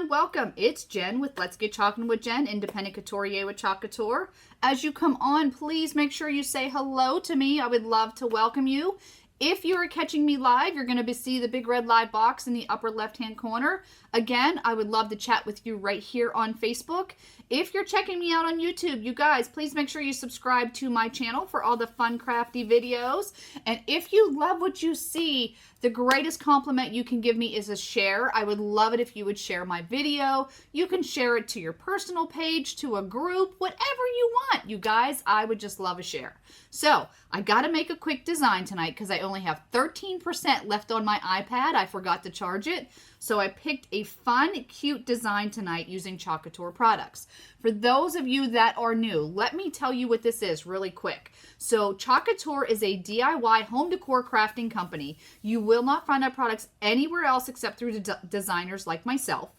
everyone, welcome. It's Jen with Let's Get Chalkin' with Jen, independent couturier with Chalk Couture. As you come on, please make sure you say hello to me. I would love to welcome you. If you are catching me live, you're going to see the big red live box in the upper left-hand corner. Again, I would love to chat with you right here on Facebook. If you're checking me out on YouTube, you guys, please make sure you subscribe to my channel for all the fun, crafty videos. And if you love what you see, the greatest compliment you can give me is a share. I would love it if you would share my video. You can share it to your personal page, to a group, whatever you want. You guys, I would just love a share. So I got to make a quick design tonight because I only have 13% left on my iPad. I forgot to charge it. So I picked a fun, cute design tonight using Chalk Couture products. For those of you that are new, let me tell you what this is really quick. So Chalk Couture is a DIY home decor crafting company. You will not find our products anywhere else except through designers like myself.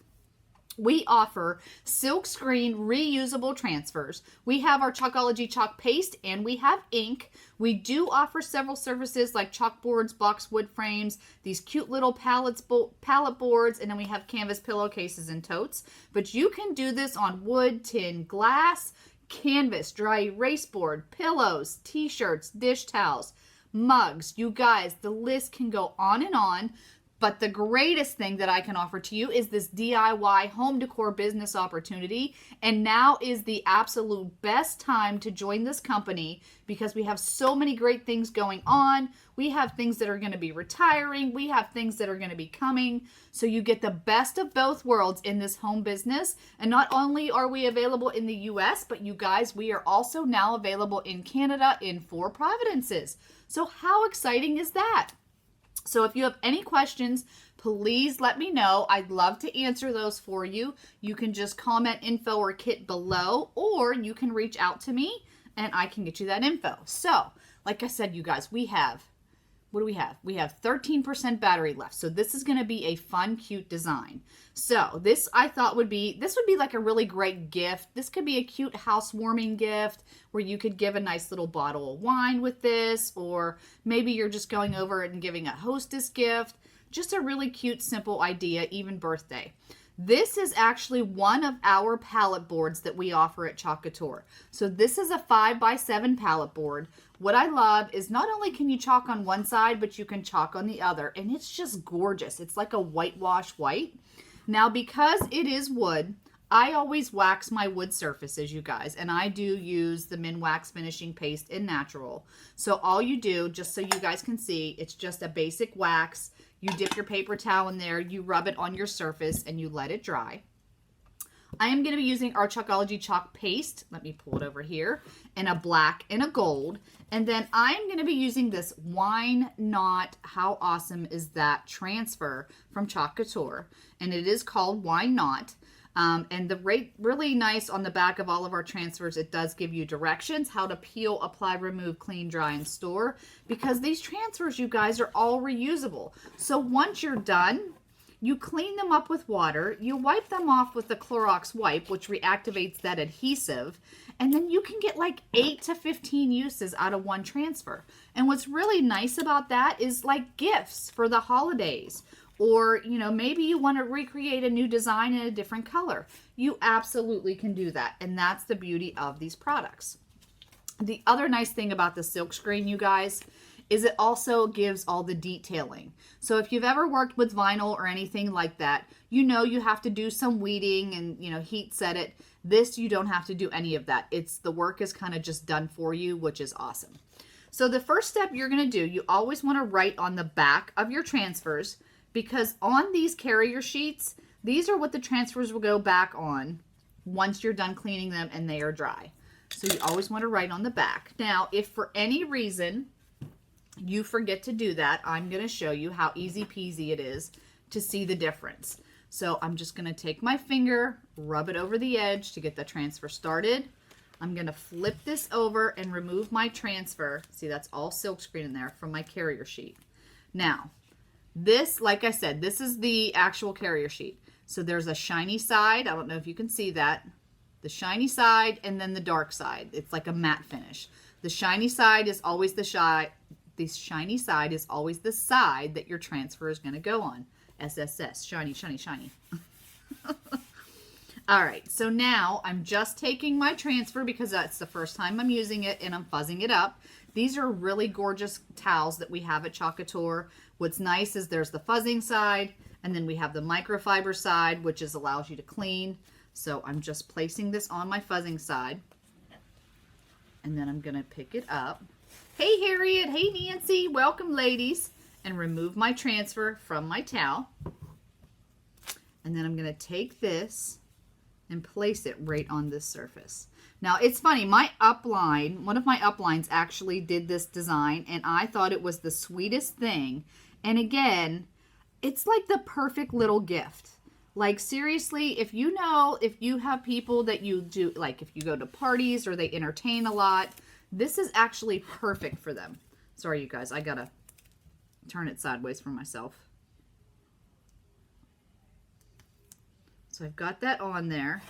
We offer silk screen reusable transfers. We have our Chalkology chalk paste and we have ink. We do offer several services like chalkboards, boxwood frames, these cute little palette boards, and then we have canvas pillowcases and totes. But you can do this on wood, tin, glass, canvas, dry erase board, pillows, t-shirts, dish towels, mugs. You guys, the list can go on and on. But the greatest thing that I can offer to you is this DIY home decor business opportunity. And now is the absolute best time to join this company because we have so many great things going on. We have things that are going to be retiring. We have things that are going to be coming. So you get the best of both worlds in this home business. And not only are we available in the US, but you guys, we are also now available in Canada in 4 provinces. So how exciting is that? So if you have any questions, please let me know. I'd love to answer those for you. You can just comment info or kit below, or you can reach out to me and I can get you that info. So like I said, you guys, we have, what do we have? We have 13% battery left. So this is going to be a fun, cute design. So this I thought would be like a really great gift. This could be a cute housewarming gift where you could give a nice little bottle of wine with this, or maybe you're just going over and giving a hostess gift. Just a really cute, simple idea, even birthday. This is actually one of our palette boards that we offer at Chalk Couture. So this is a 5x7 palette board. What I love is not only can you chalk on one side, but you can chalk on the other. And it's just gorgeous. It's like a whitewash white. Now, because it is wood, I always wax my wood surfaces, you guys. And I do use the Minwax Finishing Paste in Natural. So all you do, just so you guys can see, it's just a basic wax. You dip your paper towel in there, you rub it on your surface, and you let it dry. I am going to be using our Chalkology chalk paste. Let me pull it over here. In a black and a gold. And then I'm going to be using this Wine Not, how awesome is that, transfer from Chalk Couture. And it is called Wine Not. And the really nice on the back of all of our transfers, it does give you directions how to peel, apply, remove, clean, dry, and store. Because these transfers, you guys, are all reusable. So once you're done, you clean them up with water, you wipe them off with the Clorox wipe, which reactivates that adhesive, and then you can get like 8 to 15 uses out of one transfer. And what's really nice about that is like gifts for the holidays. Or, you know, maybe you want to recreate a new design in a different color. You absolutely can do that. And that's the beauty of these products. The other nice thing about the silk screen, you guys, is it also gives all the detailing. So if you've ever worked with vinyl or anything like that, you know you have to do some weeding and, you know, heat set it. This, you don't have to do any of that. The work is kind of just done for you, which is awesome. So the first step you're going to do, you always want to write on the back of your transfers, because on these carrier sheets, these are what the transfers will go back on once you're done cleaning them and they are dry. So you always want to write on the back. Now, if for any reason you forget to do that, I'm going to show you how easy peasy it is to see the difference. So I'm just going to take my finger, rub it over the edge to get the transfer started. I'm going to flip this over and remove my transfer. See, that's all silkscreen in there from my carrier sheet. Now, this, like I said, this is the actual carrier sheet. So there's a shiny side. I don't know if you can see that. The shiny side and then the dark side. It's like a matte finish. The shiny side is always the shiny side is always the side that your transfer is going to go on. SSS, shiny, shiny, shiny. All right, so now I'm just taking my transfer because that's the first time I'm using it, and I'm fuzzing it up. These are really gorgeous towels that we have at Chalk Couture. What's nice is there's the fuzzing side, and then we have the microfiber side, which allows you to clean. So I'm just placing this on my fuzzing side, and then I'm gonna pick it up. Hey Harriet, hey Nancy, welcome ladies. And remove my transfer from my towel. And then I'm gonna take this and place it right on this surface. Now it's funny, my upline, one of my uplines actually did this design, and I thought it was the sweetest thing. And again, it's like the perfect little gift. Like seriously, if you have people that you do, like if you go to parties or they entertain a lot, this is actually perfect for them. Sorry you guys, I gotta turn it sideways for myself. So I've got that on there.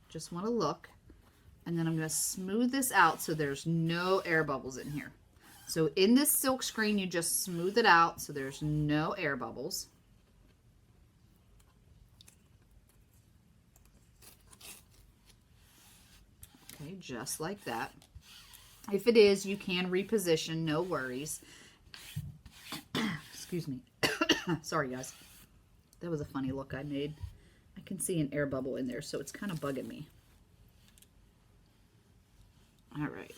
Just want to look. And then I'm going to smooth this out so there's no air bubbles in here. So in this silk screen, you just smooth it out so there's no air bubbles. Okay, just like that. If it is, you can reposition, no worries. Excuse me. Sorry, guys. That was a funny look I made. I can see an air bubble in there, so it's kind of bugging me. All right.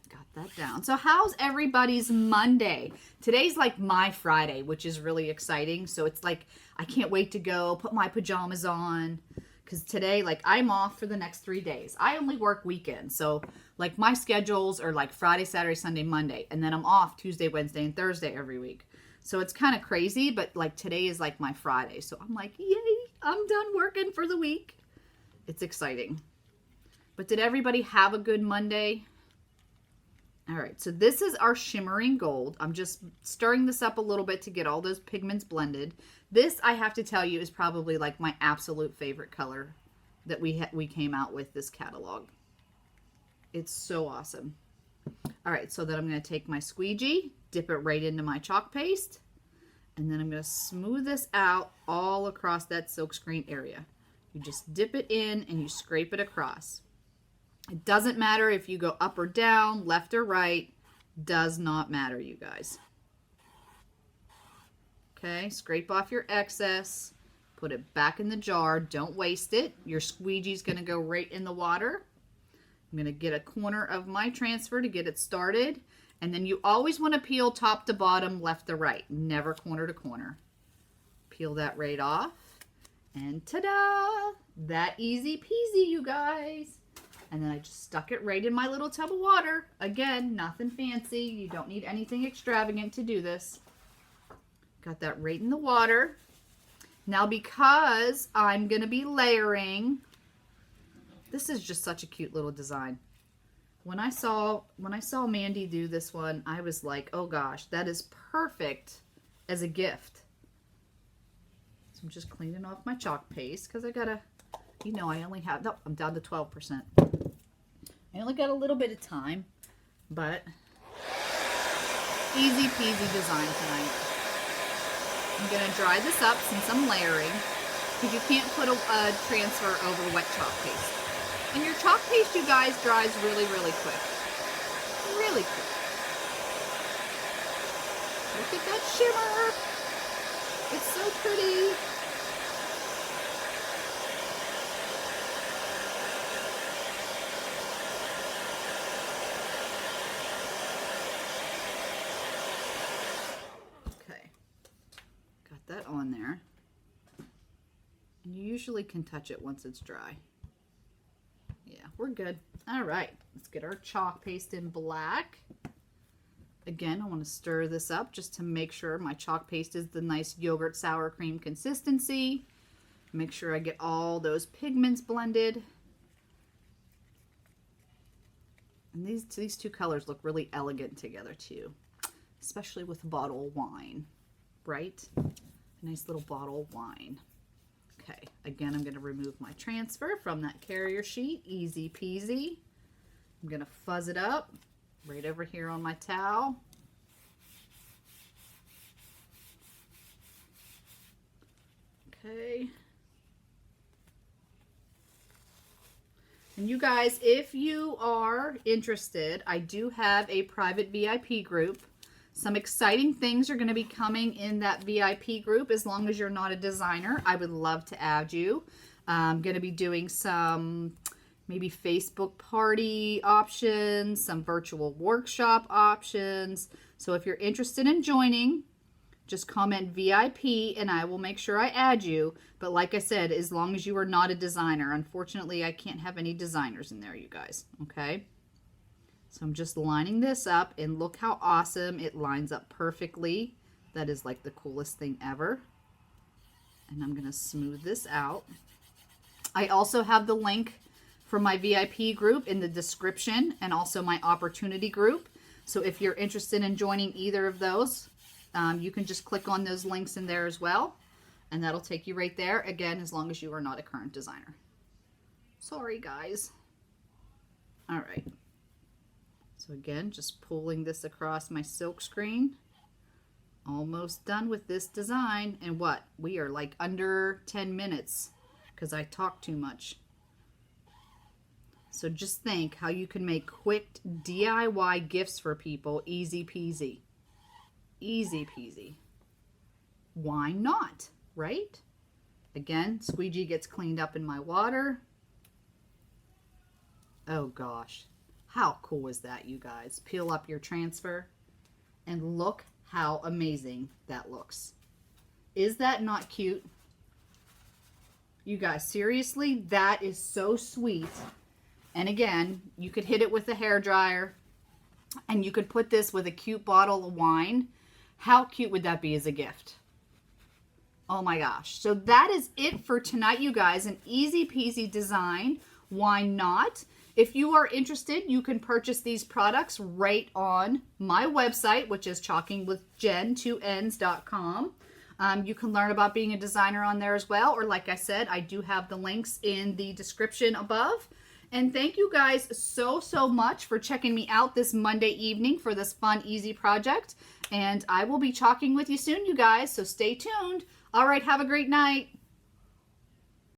Got that down. So how's everybody's Monday? Today's like my Friday, which is really exciting. So it's like, I can't wait to go put my pajamas on. Because today, like, I'm off for the next 3 days. I only work weekends. So, like, my schedules are like Friday, Saturday, Sunday, Monday. And then I'm off Tuesday, Wednesday, and Thursday every week. So it's kind of crazy, but like today is like my Friday. So I'm like, yay, I'm done working for the week. It's exciting. But did everybody have a good Monday? All right, so this is our shimmering gold. I'm just stirring this up a little bit to get all those pigments blended. This, I have to tell you, is probably like my absolute favorite color that we came out with this catalog. It's so awesome. All right, so then I'm going to take my squeegee, dip it right into my chalk paste, and then I'm going to smooth this out all across that silkscreen area. You just dip it in and you scrape it across. It doesn't matter if you go up or down, left or right, does not matter, you guys. Okay, scrape off your excess, put it back in the jar, don't waste it. Your squeegee's going to go right in the water. I'm going to get a corner of my transfer to get it started. And then you always want to peel top to bottom, left to right, never corner to corner. Peel that right off. And ta-da! That easy peasy, you guys. And then I just stuck it right in my little tub of water. Again, nothing fancy. You don't need anything extravagant to do this. Got that right in the water. Now because I'm going to be layering, this is just such a cute little design. When I saw Mandy do this one, I was like, oh gosh, that is perfect as a gift. So I'm just cleaning off my chalk paste because I gotta, you know, I only have, no, I'm down to 12%. I only got a little bit of time, but easy peasy design tonight. I'm gonna dry this up since I'm layering because you can't put a transfer over wet chalk paste. And your chalk paste, you guys, dries really, really quick. Really quick. Look at that shimmer. It's so pretty. Okay. Got that on there. And you usually can touch it once it's dry. Yeah, we're good. All right, let's get our chalk paste in black. Again, I want to stir this up just to make sure my chalk paste is the nice yogurt sour cream consistency. Make sure I get all those pigments blended. And these two colors look really elegant together too, especially with bottle wine, right? A nice little bottle wine. Okay, again, I'm going to remove my transfer from that carrier sheet. Easy peasy. I'm going to fuzz it up right over here on my towel. Okay. And you guys, if you are interested, I do have a private VIP group. Some exciting things are going to be coming in that VIP group. As long as you're not a designer, I would love to add you. I'm going to be doing some maybe Facebook party options, some virtual workshop options. So if you're interested in joining, just comment VIP and I will make sure I add you. But like I said, as long as you are not a designer. Unfortunately, I can't have any designers in there, you guys. Okay? So I'm just lining this up and look how awesome it lines up perfectly. That is like the coolest thing ever. And I'm going to smooth this out. I also have the link for my VIP group in the description and also my opportunity group. So if you're interested in joining either of those, you can just click on those links in there as well. And that'll take you right there. Again, as long as you are not a current designer. Sorry, guys. All right. So again, just pulling this across my silk screen. Almost done with this design. And what? We are like under 10 minutes because I talk too much. So just think how you can make quick DIY gifts for people. Easy peasy. Easy peasy. Why not? Right? Again, squeegee gets cleaned up in my water. Oh gosh. How cool is that, you guys? Peel up your transfer and look how amazing that looks. Is that not cute? You guys, seriously, that is so sweet. And again, you could hit it with a hairdryer and you could put this with a cute bottle of wine. How cute would that be as a gift? Oh my gosh. So that is it for tonight, you guys. An easy peasy design. Why not? If you are interested, you can purchase these products right on my website, which is chalkingwithjen2ns.com. You can learn about being a designer on there as well. Or like I said, I do have the links in the description above. And thank you guys so much for checking me out this Monday evening for this fun, easy project. And I will be talking with you soon, you guys. So stay tuned. All right, have a great night.